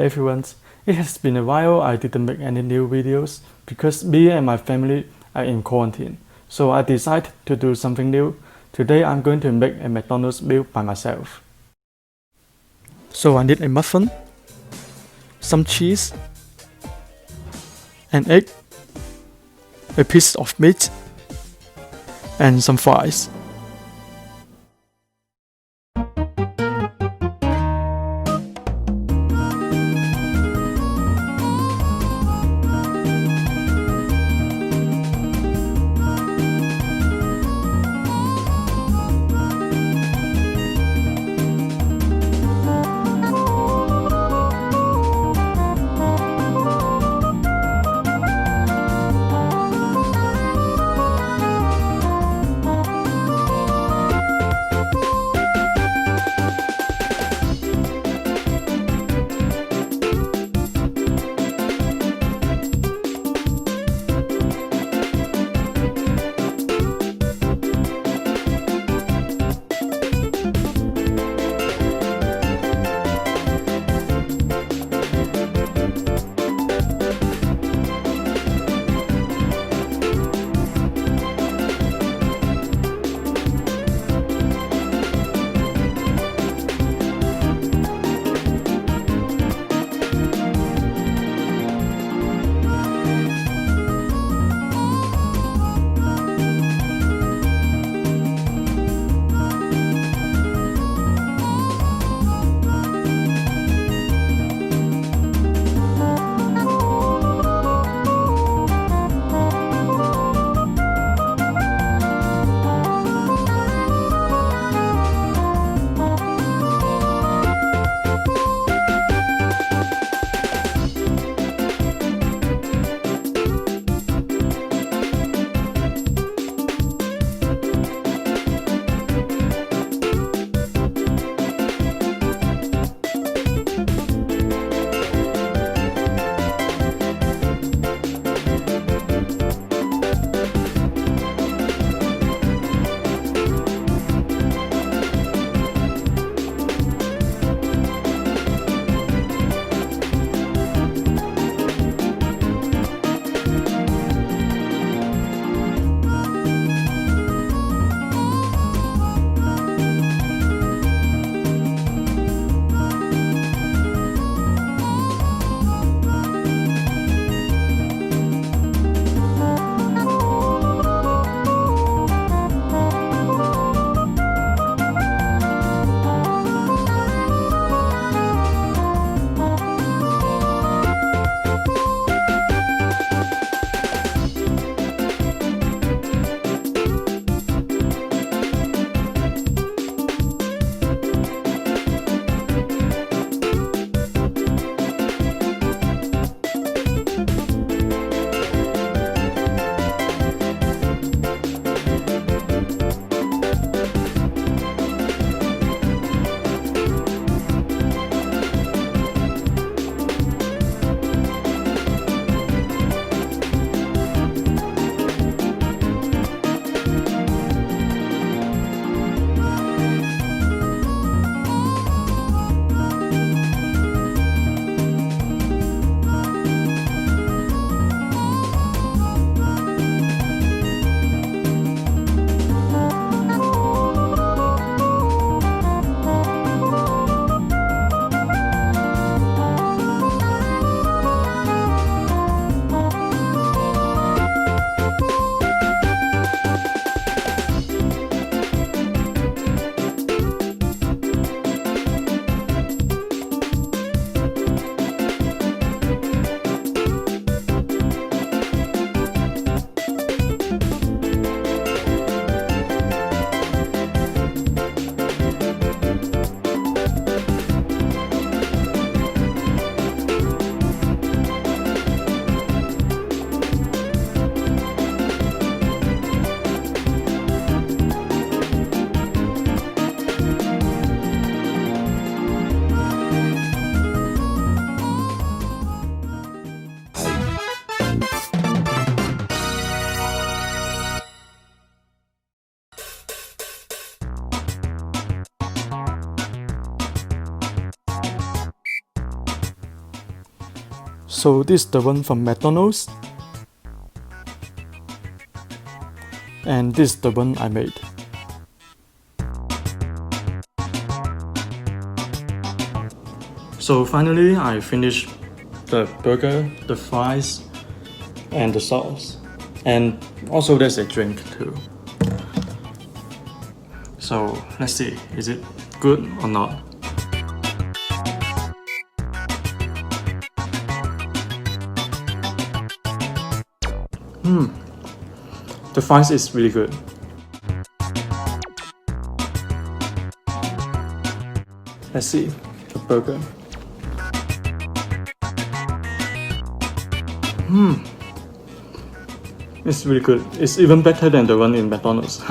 everyone. It has been a while I didn't make any new videos because me and my family are in quarantine. So I decided to do something new. Today I'm going to make a McDonald's meal by myself. So I need a muffin, some cheese, an egg, a piece of meat, and some fries. So this is the one from McDonald's. And this is the one I made. So finally I finished the burger, the fries, and the sauce. And also there's a drink too. So let's see, is it good or not? The fries is really good. Let's see the burger. It's really good. It's even better than the one in McDonald's.